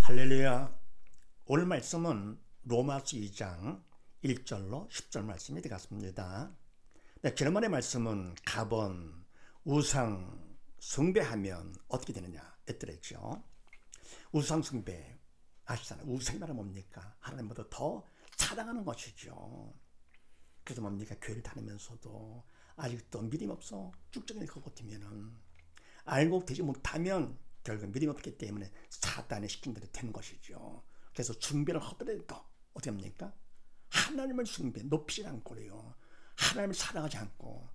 할렐루야. 오늘 말씀은 로마서 2장 1절로 10절 말씀이 되겠습니다. 네, 지난번에 말씀은 가번, 우상 숭배하면 어떻게 되느냐 했더랬죠. 우상 숭배 아시잖아요. 우상이 말은 뭡니까? 하나님보다 더 사랑하는 것이죠. 그래서 뭡니까? 교회를 다니면서도 아직도 믿음 없어 쭉쭉이 것 같으면은 알고 되지 못하면 결국 믿음 없기 때문에 사단이 시킨 대로 되는 것이죠. 그래서 숭배를 하더라도 어떻게 합니까? 하나님을 숭배, 높이지 않고요. 하나님을 사랑하지 않고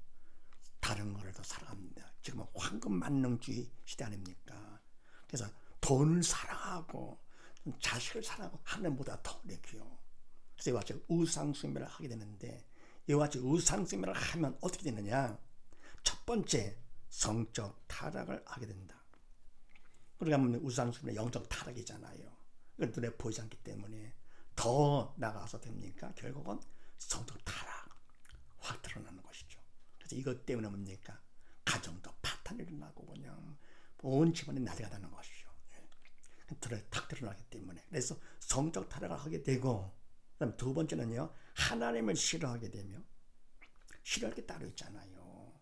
다른 거를 더 사랑합니다. 지금은 황금 만능주의 시대 아닙니까? 그래서 돈을 사랑하고 자식을 사랑하고 하나님보다 더 내기요. 그래서 이와 같이 우상 숭배를 하게 되는데 이와 같이 우상 숭배를 하면 어떻게 되느냐? 첫 번째, 성적 타락을 하게 된다. 그러니까 우상 숭배는 영적 타락이잖아요. 눈에 보이지 않기 때문에 더 나가서 됩니까? 결국은 성적 타락 확 드러나는 것이죠. 그래서 이것 때문에 뭡니까? 가정도 파탄이 일어나고 그냥 온 집안이 난리가 나는 것이죠. 탁 드러나기 때문에. 그래서 성적 타락을 하게 되고, 그다음 두 번째는요, 하나님을 싫어하게 되며, 싫어할 게 따로 있잖아요.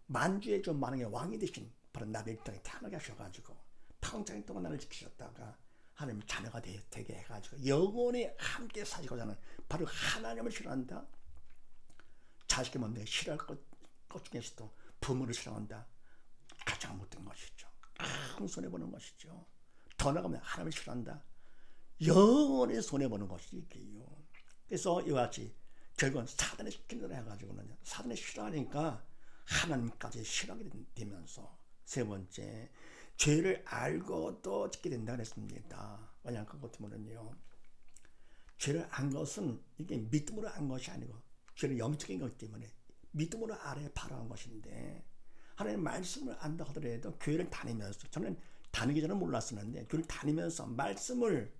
만주의 좀 만왕의 왕이 되신 바로 나비 땅에 태어나게 하셔가지고 평생 동안 나를 지키셨다가 하나님 자녀가 되게 해가지고 영원히 함께 사시고자 하는 바로 하나님을 싫어한다. 자식이 뭔데 싫어할 것 중에서도 부모를 싫어한다. 가장 못된 것이죠. 큰 손해보는 것이죠. 더 나가면 하나님을 싫어한다. 영원히 손해보는 것이지요. 그래서 이와 같이 결국은 사단의 시킨 대로 해가지고는 사단이 싫어하니까 하나님까지 싫어하게 되면서 세 번째, 죄를 알고도 짓게 된다 그랬습니다. 왜냐하면 그것이면요, 죄를 안 것은 이게 믿음으로 안 것이 아니고 죄는 영적인 것 때문에 믿음으로 알아야 바로 한 것인데, 하나님 말씀을 안다 하더라도 교회를 다니면서, 저는 다니기 전에 몰랐었는데 교회를 다니면서 말씀을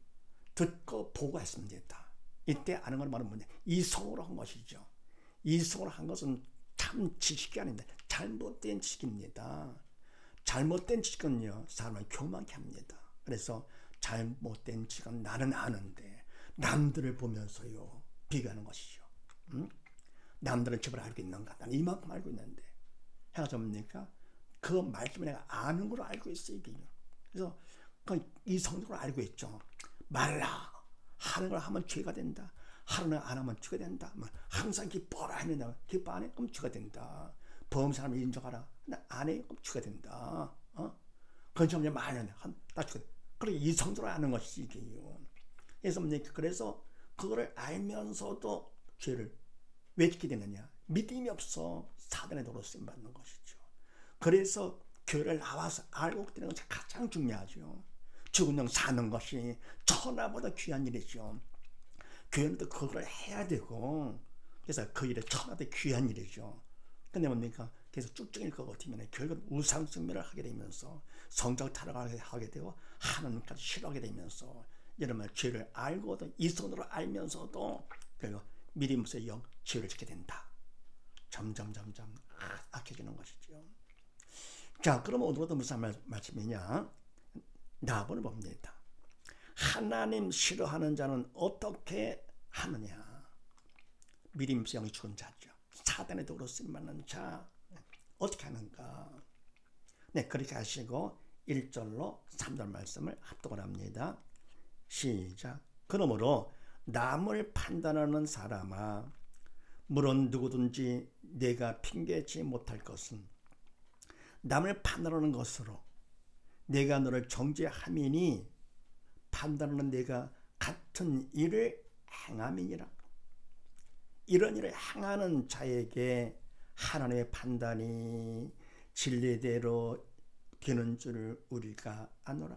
듣고 보고 했습니다. 이때 아는 건 바로 뭐냐, 이성으로 한 것이죠. 이성으로 한 것은 참 지식이 아닌데 잘못된 지식입니다. 잘못된 지식은요, 사람을 교만케 합니다. 그래서 잘못된 지식은 나는 아는데 남들을 보면서요 비교하는 것이죠. 남들은 저걸 알고 있는가? 나는 이만큼 알고 있는데 해가 접니까? 그 말씀을 내가 아는 걸로 알고 있어요. 이게요. 그래서 이성적으로 알고 있죠. 말라 하는 걸 하면 죄가 된다. 하는 걸 안 하면 죄가 된다. 항상 기뻐라 했는데 기뻐 안 해? 그럼 죄가 된다. 범사람을 인정하라. 나 안 해? 그럼 죄가 된다. 건축업자 많이 하는데 나 죄가 된다. 그렇게 이성적으로 아는 것이 이게요. 그래서 그거를 알면서도 죄를 왜 짓게 되느냐? 믿음이 없어 사단의 도로 쓰임 받는 것이죠. 그래서 교회를 나와서 알고 되는 것이 가장 중요하죠. 죽은 영 사는 것이 천하보다 귀한 일이죠. 교회는 또 그걸 해야 되고, 그래서 그 일에 천하도 귀한 일이죠. 근데 뭡니까? 계속 쭉쭉 읽고 버티면 결국 우상 숭배를 하게 되면서 성적 타락을 하게 되고 하나님까지 싫어하게 되면서 여러분 죄를 알고도 이성으로 알면서도 결국 믿음 없이 죄를 짓게 된다. 점점 악해지는 것이죠. 자, 그러면 오늘도 무슨 말씀이냐? 나번을 봅니다. 하나님 싫어하는 자는 어떻게 하느냐? 믿음 없이 영이 죽은 자죠. 사단의 도로 쓰임받는 자 어떻게 하는가? 네, 그렇게 하시고 1절로 3절 말씀을 합독을 합니다. 시작. 그러므로 남을 판단하는 사람아, 물론 누구든지 내가 핑계치 못할 것은 남을 판단하는 것으로 내가 너를 정죄함이니 판단하는 내가 같은 일을 행함이니라. 이런 일을 행하는 자에게 하나님의 판단이 진리대로 되는 줄을 우리가 아노라.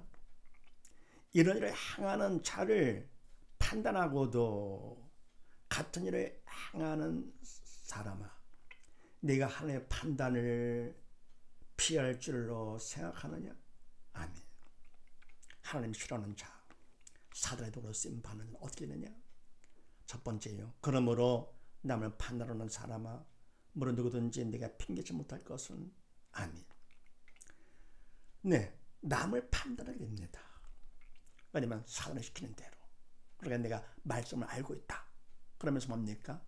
이런 일을 행하는 자를 판단하고도 같은 일을 행하는 사람아, 내가 하나님의 판단을 피할 줄로 생각하느냐? 아멘. 하나님 싫어하는 자, 사단의 도로 쓰임 받는 자는 어떻게 되느냐? 첫 번째요, 그러므로 남을 판단하는 사람아, 물론 누구든지 내가 핑계치 못할 것은 아멘. 네, 남을 판단하게 됩니다. 왜냐면 사단이 시키는 대로. 그러니까 내가 말씀을 알고 있다. 그러면서 뭡니까?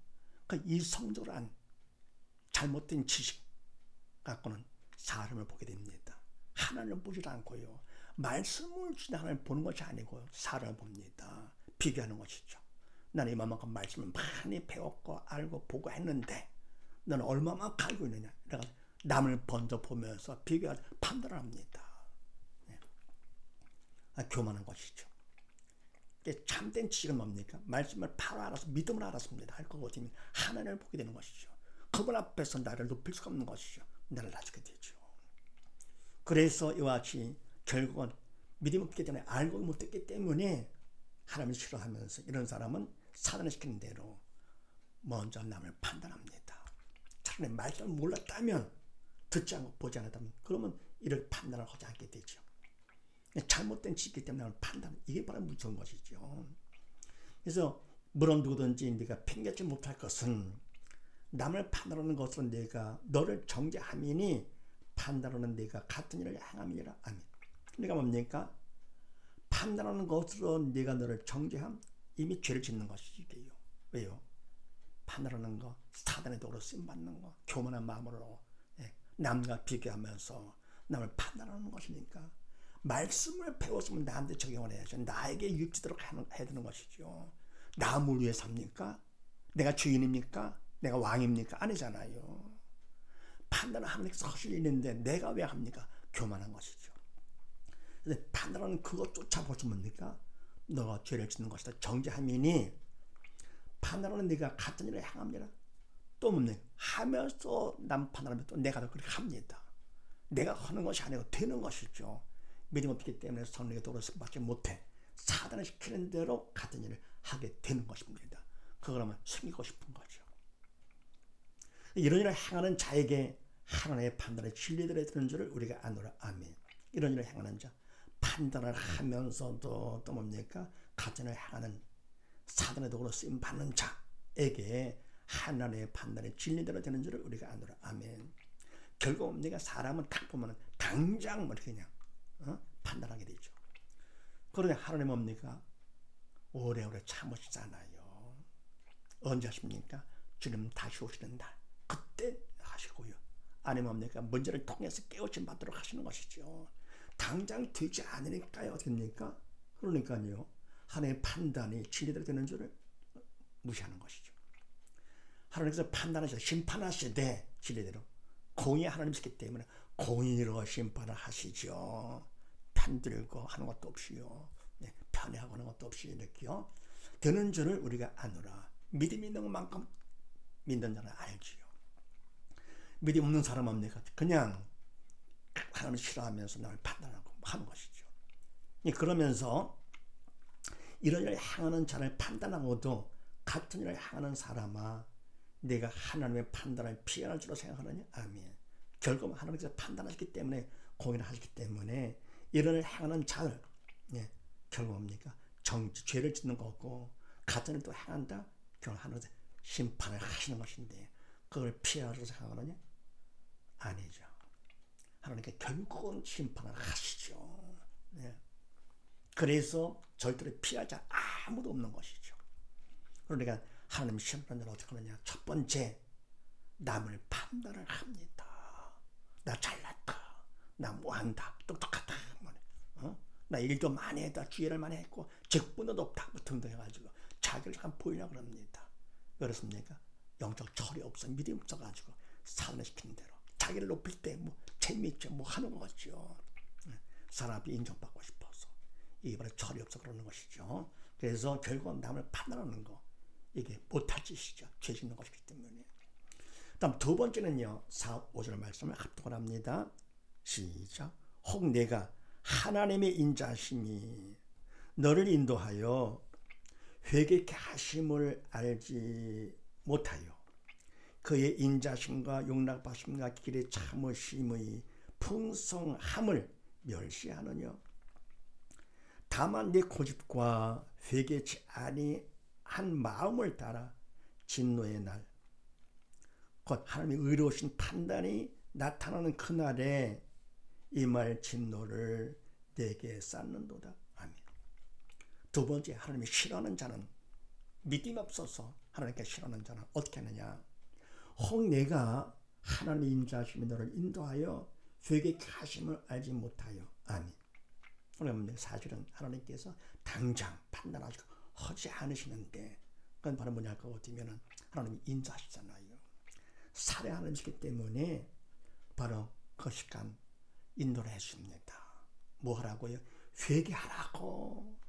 그 이성적으로한 잘못된 지식 갖고는 사람을 보게 됩니다. 하나님을 보지 않고요. 말씀을 주는 하나님을 보는 것이 아니고 사람을 봅니다. 비교하는 것이죠. 나는 이만큼 말씀을 많이 배웠고 알고 보고 했는데 너는 얼마만큼 알고 있느냐. 내가 남을 먼저 보면서 비교하고 판단을 합니다. 네. 교만한 것이죠. 참된 지식은 뭡니까? 말씀을 바로 알아서 믿음을 알았습니다. 할 거거든요. 하나님을 보게 되는 것이죠. 그분 앞에서 나를 높일 수가 없는 것이죠. 나를 낮추게 되죠. 그래서 이와 같이 결국은 믿음이 없기 때문에 알고 못했기 때문에 하나님을 싫어하면서 이런 사람은 사단이 시키는 대로 먼저 남을 판단합니다. 차라리 말씀을 몰랐다면 듣지 않고 보지 않았다면 그러면 이를 판단을 하지 않게 되죠. 잘못된 지식이기 때문에 판단, 이게 바로 무서운 것이죠. 그래서 물론 누구든지 네가 팽개치 못할 것은 남을 판단하는 것으로 네가 너를 정죄함이니 판단하는 네가 같은 일을 행함이라. 아멘. 그러니까 뭡니까? 판단하는 것으로 네가 너를 정죄함, 이미 죄를 짓는 것이게요. 왜요? 판단하는 거, 사단의 도로 쓰임받는 거, 교만한 마음으로 남과 비교하면서 남을 판단하는 것이니까 말씀을 배웠으면 나한테 적용을 해야죠. 나에게 유익되도록 해야 되는 것이죠. 남을 위해 삽니까? 내가 주인입니까? 내가 왕입니까? 아니잖아요. 판단을 하나님께서 하실 일 있는데 내가 왜 합니까? 교만한 것이죠. 근데 판단하는 그것조차 벌써 뭡니까? 너가 죄를 짓는 것이다. 정죄함이니 판단하는 네가 같은 일을 행합니다. 또 뭡니까? 하면서 남 판단하면 또 내가 더 그렇게 합니다. 내가 하는 것이 아니고 되는 것이죠. 믿음 없기 때문에 성령의 도로 받지 못해 사단을 시키는 대로 같은 일을 하게 되는 것입니다. 그러면 숨기고 싶은 거죠. 이런 일을 행하는 자에게 하나님의 판단의 진리들에 드는 줄을 우리가 아노라. 아멘. 이런 일을 행하는 자, 판단을 하면서도 또 뭡니까? 같은 일을 행하는 사단의 도구로 쓰임 받는 자에게 하나님의 판단의 진리대로 되는 줄을 우리가 아노라. 아멘. 결국 뭡니까? 사람은 딱 보면 당장 뭐 그냥 판단하게 되죠. 그런데 하나님 뭡니까? 오래오래 참으시잖아요. 언제 하십니까? 주님 다시 오시는 날 그때 하시고요. 아니면 뭡니까? 문제를 통해서 깨우침 받도록 하시는 것이죠. 당장 되지 않으니까요. 어떻게 됩니까? 그러니까요. 하나님의 판단이 진리대로 되는 줄을 무시하는 것이죠. 하나님께서 판단하시되 심판하시되 진리대로 공의 하나님이시기 때문에 공의로 심판을 하시죠. 편들고 하는 것도 없이요. 편애하고 하는 것도 없이 이렇게요. 되는 줄을 우리가 아노라. 믿음이 있는 것만큼 믿는 자는 알지요. 믿음 없는 사람 뭡니까? 그냥 하나님을 싫어하면서 나를 판단하고 하는 것이죠. 그러면서 이런 일을 행하는 자를 판단하고도 같은 일을 행하는 사람아 내가 하나님의 판단을 피할 줄로 생각하느냐? 아멘. 결국 하나님께서 판단하시기 때문에 공의를 하시기 때문에 이런 일을 행하는 자를 결국 뭡니까? 죄를 짓는 거고 같은 일을 또 행한다? 결국 하나님께서 심판을 하시는 것인데 그걸 피할 줄로 생각하느냐? 아니죠. 하나님께 결국은 심판을 하시죠. 그래서 절대로 피할 자 아무도 없는 것이죠. 그러니까 하나님 심판을 어떻게 하느냐? 첫 번째, 남을 판단을 합니다. 나 잘났다. 나 뭐한다. 똑똑하다. 나 일도 많이 했다. 주의를 많이 했고 직분도 높다. 뭐 등등 해가지고 자기를 잠깐 보이려고 합니다. 그렇습니까? 영적 철이 없어. 믿음이 없어가지고 사단을 시키는 대로 자기를 높일 때 뭐 재미있죠. 뭐 하는 거죠. 사람 앞에 인정받고 싶어서 이게 바로 철이 없어 그러는 것이죠. 그래서 결국은 남을 판단하는 거 이게 못할 짓이죠. 죄 짓는 것이기 때문에. 다음 두 번째는요. 4, 5절 말씀을 합독을 합니다. 시작. 혹 내가 하나님의 인자심이 너를 인도하여 회개케 하심을 알지 못하여 그의 인자심과 용납하심과 길의 참으심의 풍성함을 멸시하느냐. 다만 내 고집과 회개치 아니한 마음을 따라 진노의 날 곧 하나님의 의로우신 판단이 나타나는 그날에 이 말 진노를 내게 쌓는도다. 아멘. 두 번째, 하나님이 싫어하는 자는, 믿음 없어서 하나님께 싫어하는 자는 어떻게 하느냐. 혹 내가 하나님의 인자하심이 너를 인도하여 회개케 하심을 알지 못하여. 아멘. 그러면 사실은 하나님께서 당장 판단하시고 하지 않으시는데, 그건 바로 뭐냐 하고 보면 하나님이 인자하시잖아요. 살해하시기 때문에 바로 그 시간 인도를 했습니다. 뭐 하라고요? 회개하라고.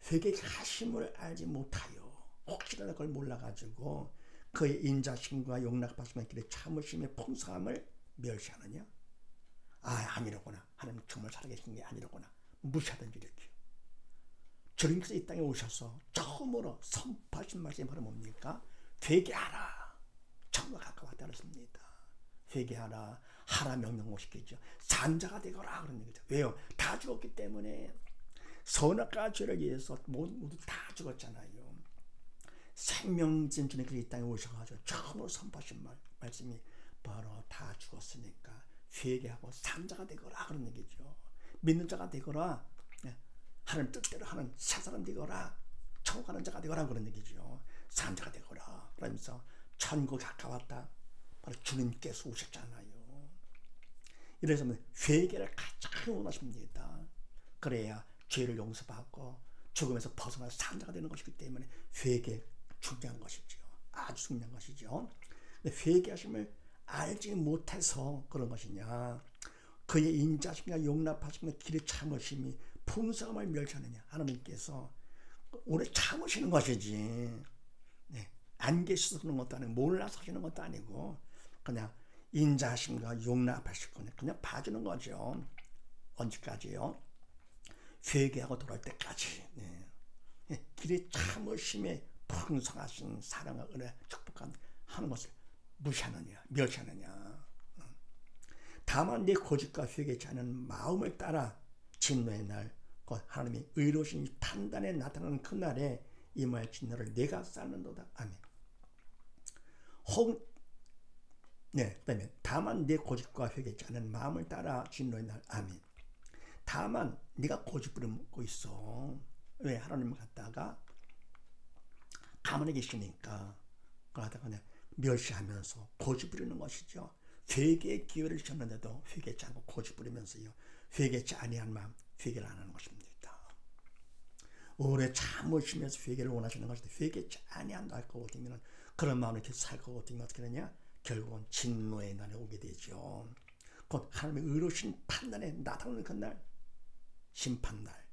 회개케 하심을 알지 못하여. 혹시라도 그걸 몰라가지고 그의 인자심과 용납하심의 길에 참으심의 풍성함을 멸시하느냐? 아니로구나. 하나님 정말 살아계신 게 아니로구나. 무시하든지 이렇게. 주님께서 이 땅에 오셔서 처음으로 선포하신 말씀이 바로 뭡니까? 회개하라. 정말 가까웠다 그랬습니다. 회개하라. 하라 명령 못시키죠. 산자가 되거라 그런 얘기죠. 왜요? 다 죽었기 때문에. 선악과 죄를 위해서 모두 다 죽었잖아요. 생명진 주님께서 이 땅에 오셔가지고 처음으로 선포하신 말씀이 바로 다 죽었으니까 회개하고 산자가 되거라 그런 얘기죠. 믿는 자가 되거라. 하나님 뜻대로 하는 새 사람 되거라. 천국 가는 자가 되거라 그런 얘기죠. 산자가 되거라. 그러면서 천국이 가까웠다. 바로 주님께서 오셨잖아요. 이래서 회개를 가장 원하십니다. 그래야 죄를 용서받고 죽음에서 벗어나 산자가 되는 것이기 때문에 회개 중요한 것이죠. 아주 중요한 것이죠. 근데 회개하심을 알지 못해서 그런 것이냐. 그의 인자심과 용납하심과 길에 참으심이 풍성함을 멸시하느냐. 하나님께서 오래 참으시는 것이지. 안 계셔서 그런 것도 아니고 몰라서 하시는 것도 아니고 그냥 인자심과 용납하시고 그냥 봐주는 거죠. 언제까지요? 회개하고 돌아올 때까지. 길에 참으심에 풍성하신 사랑과 은혜 축복한 하는 것을 무시하느냐 멸시하느냐. 다만 내 고집과 회개치 않은 마음을 따라 진노의 날 곧 하나님의 의로우신 판단에 나타나는 그날에 임할 진노를 내가 쌓는도다. 아멘. 그다음에 다만 내 고집과 회개치 않은 마음을 따라 진노의 날. 아멘. 다만 네가 고집 부리고 있어. 왜? 하나님을 갖다가 가만히 계시니까 그러다가 그냥 멸시하면서 고집 부리는 것이죠. 회개의 기회를 주셨는데도 회개치 않고 고집 부리면서요. 회개치 아니한 마음 회개를 안 하는 것입니다. 오래 참으시면서 회개를 원하시는 것인데 회개치 아니한다 할 거고 되면 그런 마음을 이렇게 살 거고 되면 어떻게 되냐? 결국은 진노의 날에 오게 되죠. 곧 하나님의 의로우신 판단에 나타나는 그날 심판날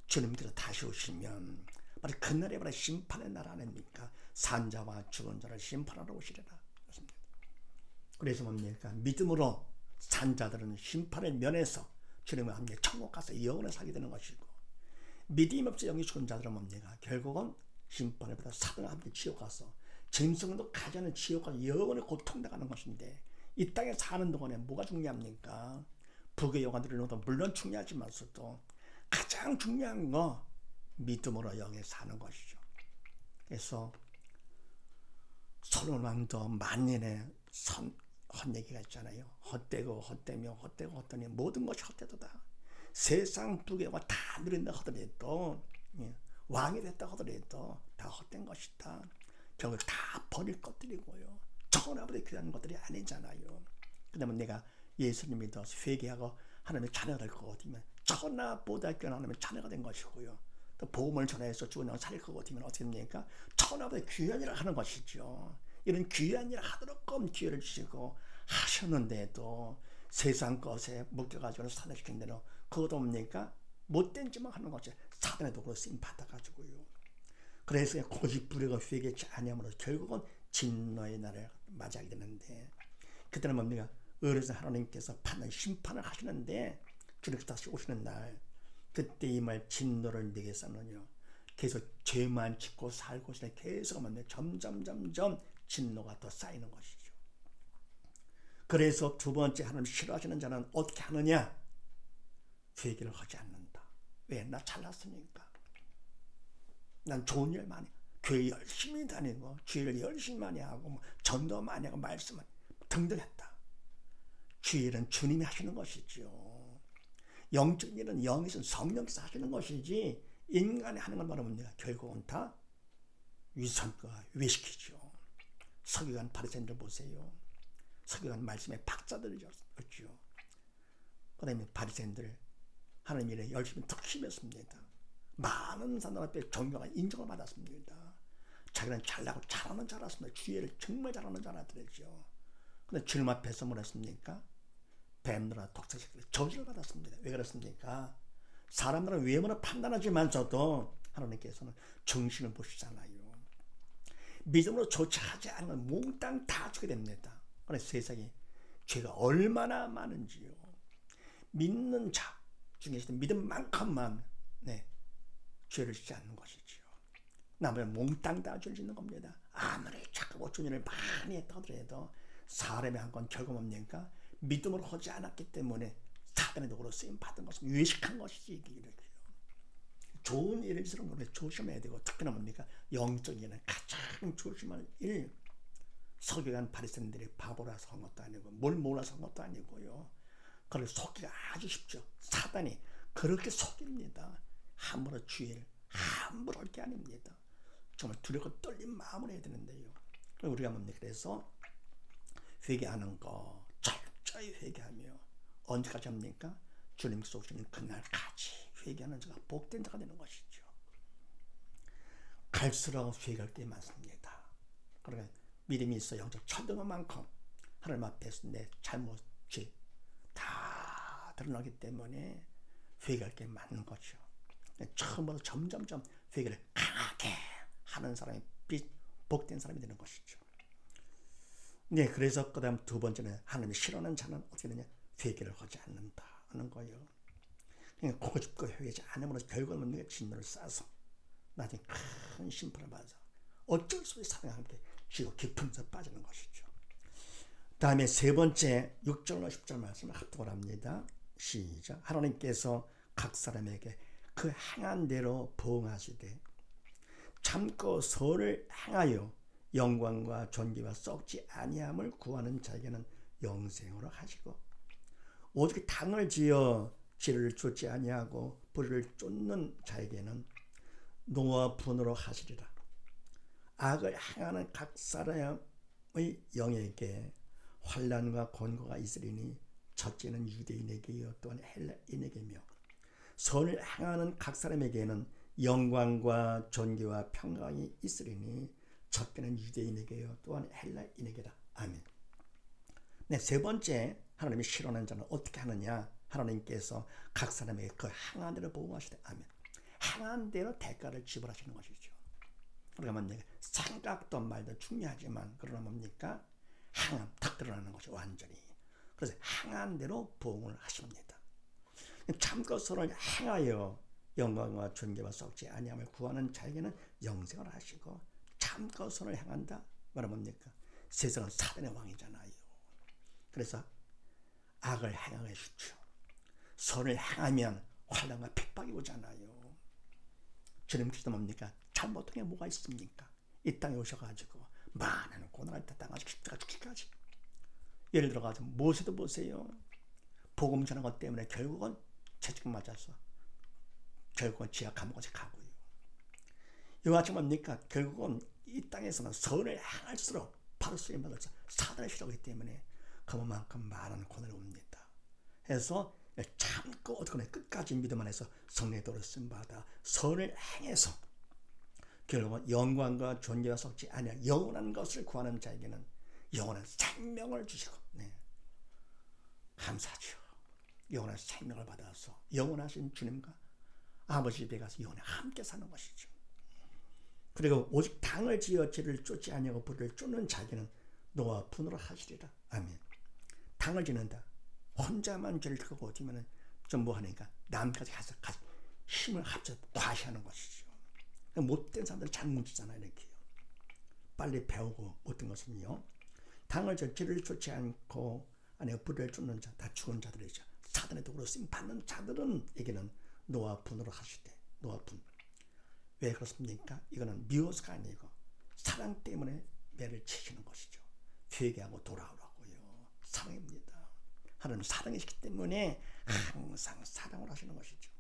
주님께서 다시 오시면 바로 그날이 바로 심판의 날 아닙니까? 산자와 죽은 자를 심판하러 오시리라. 그래서 뭡니까? 믿음으로 산자들은 심판을 면해서 주님과 함께 천국 가서 영원히 살게 되는 것이고 믿음 없이 영이 죽은 자들은 뭡니까? 결국은 심판을 받아 사단과 함께 지옥 가서 짐승도 가지 않은 지옥 가서 영원히 고통당하는 것인데 이 땅에 사는 동안에 뭐가 중요합니까? 북의 영광 누리는 것도 물론 중요하지만서도 가장 중요한 거 믿음으로 영에 사는 것이죠. 그래서 솔로몬 왕도 만년에 헛얘기가 있잖아요. 헛되고 헛되며 헛되고 헛되니 모든 것이 헛되도다. 세상 부귀와 다 누린다 하더라도 왕이 됐다 하더라도 다 헛된 것이다. 결국 다 버릴 것들이고요. 천하보다 귀한 것들이 아니잖아요. 그다음에 내가 예수님 믿어서 회개하고 하나님의 자녀가 될 거거든요. 천하보다 귀한 하나님의 자녀가 된 것이고요. 또 복음을 전해서 죽은 영을 살릴 거거든요. 어떻게 됩니까? 천하보다 귀한 일을 하는 것이죠. 이런 귀한 일을 하도록 기회를 주시고 하셨는데도 세상 것에 묶여가지고 사단시킨 대로 그것도 뭡니까? 못된 짓만 하는 것이 사단의 도구로 쓰임 받아가지고요. 그래서 고집 부리고 회개치 아니함으로 결국은 진노의 날을 맞이하게 되는데 그때는 뭡니까? 어려서 하나님께서 판단 심판을 하시는데 주님께서 다시 오시는 날 그때 이 말 진노를 내게 쌓느냐 계속 죄만 짓고 살고 있으니 계속 점점 진노가 더 쌓이는 것이죠. 그래서 두 번째 하나님 싫어하시는 자는 어떻게 하느냐? 회개를 하지 않는다. 왜? 나 잘났으니까. 난 좋은 일 많이 교회 열심히 다니고 주일을 열심히 많이 하고 전도 많이 하고 말씀 등등 했다. 주일은 주님이 하시는 것이죠. 영적인 일은 영이신 성령께서 하시는 것이지 인간이 하는 걸 말합니다. 결국은 다 위선과 위시키죠. 서기관 바리새인들 보세요. 서기관 말씀에 박사들이었죠. 그 다음에 바리새인들 하나님 일에 열심히 더 심했습니다. 많은 사람 앞에 존경과 인정을 받았습니다. 자기는 잘나고 잘하는 줄 알았습니다. 주의를 정말 잘하는 줄 알았더랬죠. 근데 주님 앞에서 뭘 했습니까? 뱀들아 독사새끼들 저주를 받았습니다. 왜 그렇습니까? 사람들은 외모를 판단하지만서도 하나님께서는 정신을 보시잖아요. 믿음으로 조차하지 않으면 몽땅 다 주게 됩니다. 그런데 세상에 죄가 얼마나 많은지요. 믿는 자 중에서도 믿음만큼만 죄를 짓지 않는 것이지요. 나머지는 몽땅 다 죄를 짓는 겁니다. 아무리 착하고 주님을 많이 했다 하더라도 사람의 한 건 결국 뭡니까? 믿음으로 하지 않았기 때문에 사단의 도구로 쓰임 받은 것은 외식한 것이지. 이렇게요. 좋은 일을 있으면 우리 조심해야 되고, 특히나 뭡니까? 영적인 일은 가장 조심할 일. 서기관 바리새인들이 바보라서 한 것도 아니고 뭘 몰라서 한 것도 아니고요. 그걸 속기가 아주 쉽죠. 사단이 그렇게 속입니다. 함부로 주의를 함부로 할 게 아닙니다. 정말 두렵고 떨린 마음으로 해야 되는데요. 우리가 뭡니까? 그래서 회개하는 거 철저히 회개하며 언제까지 합니까? 주님께서 오시는 그날까지 회개하는 자가 복된 자가 되는 것이죠. 갈수록 회개할 게 많습니다. 그러니까 믿음이 있어 영적 초등한 만큼 하나님 앞에서 내 잘못이 다 드러나기 때문에 회개할 게 많은 거죠. 처음부터 점점점 회개를 강하게 하는 사람이 복된 사람이 되는 것이죠. 네, 그래서 그 다음 두 번째는 하나님이 싫어하는 자는 어떻게 되냐? 회개를 하지 않는다 하는 거예요. 그냥 고집고 회개하지 않으면 결국은 내가 진노를 쌓아서 나중에 큰 심판을 받아서 어쩔 수 없이 사랑과 함께 지옥 깊은 데서 빠지는 것이죠. 다음에 세 번째 6절과 10절 말씀을 합독을 합니다. 시작. 하나님께서 각 사람에게 그 행한 대로 보응하시되 참고 선을 행하여 영광과 존귀와 썩지 아니함을 구하는 자에게는 영생으로 하시고 오직 당을 지어 지를 쫓지 아니하고 불을 쫓는 자에게는 노와 분으로 하시리라. 악을 행하는 각 사람의 영에게 환난과 곤고가 있으리니 첫째는 유대인에게요 또한 헬라인에게며 선을 행하는 각 사람에게는 영광과 존귀와 평강이 있으리니 첫째는 유대인에게요 또한 헬라인에게다. 아멘. 네, 세 번째 하나님이 싫어하는 자는 어떻게 하느냐? 하나님께서 각 사람에게 그 행한 대로 보응하시되 아멘. 행한 대로 대가를 지불하시는 것이죠. 우리가 뭡니까? 생각도 말도 중요하지만 그러나 뭡니까? 행함 딱 드러나는 것이 완전히. 그래서 행한 대로 보응을 하십니다. 참고 선을 행하여 영광과 존귀와 썩지 아니함을 구하는 자에게는 영생을 하시고 참고 선을 행한다 말은 뭡니까? 세상은 사단의 왕이잖아요. 그래서 악을 행하게 해주죠. 선을 행하면 환난과 핍박이 오잖아요. 주님께서 뭡니까? 잘못한 게 뭐가 있습니까? 이 땅에 오셔가지고 많은 고난을 당하시고 십자가 죽기까지. 예를 들어가지고 모세도 보세요. 복음 전한 것 때문에 결국은 채찍 맞아서 결국은 지하 감옥에 가고요. 이와 같이 뭡니까? 결국은 이 땅에서는 선을 행할수록 바로 쓰임 받아서 사단을 싫어하기 때문에 그만큼 많은 고난이 옵니다. 해서 참고 어떻게 끝까지 믿음 안에서 성령의 도를 쓰임받아 선을 행해서 결국은 영광과 존귀와 썩지 아니할 영원한 것을 구하는 자에게는 영원한 생명을 주시고 감사하죠. 영원한 생명을 받아서 영원하신 주님과 아버지 집에 가서 영원히 함께 사는 것이죠. 그리고 오직 당을 지어 죄를 쫓지 아니하고 불을 쫓는 자에게는 노와 분으로 하시리라. 아멘. 당을 지는다. 혼자만 죄를 지고 어쩌면 좀 뭐 하니까 남까지 가서 힘을 합쳐 과시하는 것이죠. 못된 사람들 잘 뭉치잖아요. 이렇게요. 빨리 배우고 못된 것은요. 당을 지어 죄를 쫓지 않고 아니고 불을 쫓는 자, 다 죽은 자들이죠. 사단의 도구로 쓰임 받는 자들은 에게는 노와 분으로 하시되 노와 분. 왜 그렇습니까? 이거는 미워서가 아니고 사랑 때문에 매를 치시는 것이죠. 회개하고 돌아오라고요. 사랑입니다. 하나님 사랑이시기 때문에 항상 사랑을 하시는 것이죠.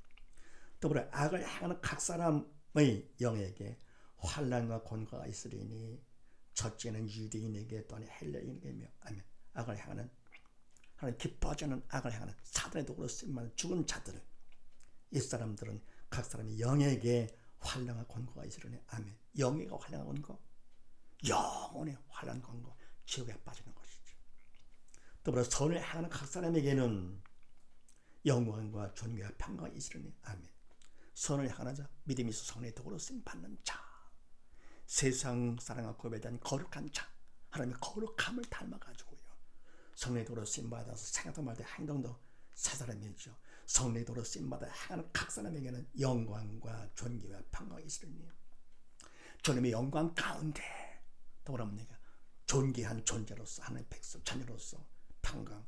더불어 악을 행하는 각 사람의 영에게 환난과 곤고가 있으리니 첫째는 유대인에게 또한 헬라인에게며 아멘. 악을 행하는 하나님 기뻐하지 않는 악을 행하는 사단의 도구로 쓰임받는 죽은 자들을 이 사람들은 각 사람의 영에게 환난과 곤고가 있으리니 아멘. 영에게 환난과 곤고 영혼의 환난과 곤고 지옥에 빠지는 것이죠. 더불어 선을 행하는 각 사람에게는 영광과 존귀와 평강이 있으리니 아멘. 선을 행하는 자 믿음이 있어 성령의 도구로 쓰임받는 자 세상 사랑과 구별에 대한 거룩한 자 하나님의 거룩함을 닮아가지고요 성령의 도구로 쓰임받아서 생각도 말도 행동도 새 사람이죠. 성령의 도구로 쓰임받아 행하는 각 사람에게는 영광과 존귀와 평강이 있으리니 주님의 영광 가운데 더불어 내가 존귀한 존재로서 하나님의 백성 자녀로서 평강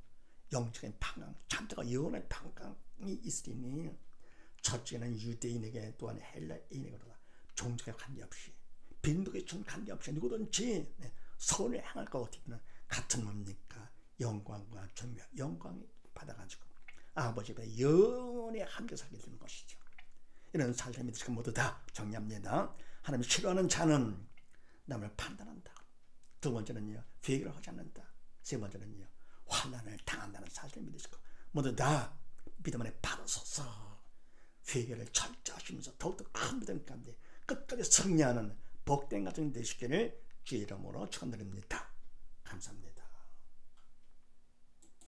영적인 평강 참되고 영원한 평강이 있으리니 첫째는 유대인에게 또한 헬라인에게로다 종족에 관계없이 빈도에 준 관계없이 누구든지 선을 행할 것 같으면 같은 뭡니까 영광과 존귀와 영광이 받아가지고 아버지 앞에 영원히 함께 살게 되는 것이죠. 이런 삶이 지금 모두 다 정리합니다. 하나님이 싫어하는 자는 남을 판단한다. 두 번째는요 회개를 하지 않는다. 세 번째는요 환난을 당한다는 사실을 믿으시고 모두 다 믿음 안에 바로 서서 회개를 철저하시면서 더욱더 큰 믿음 가운데 끝까지 승리하는 복된 가정 되시기를 주의 이름으로 축원드립니다. 감사합니다.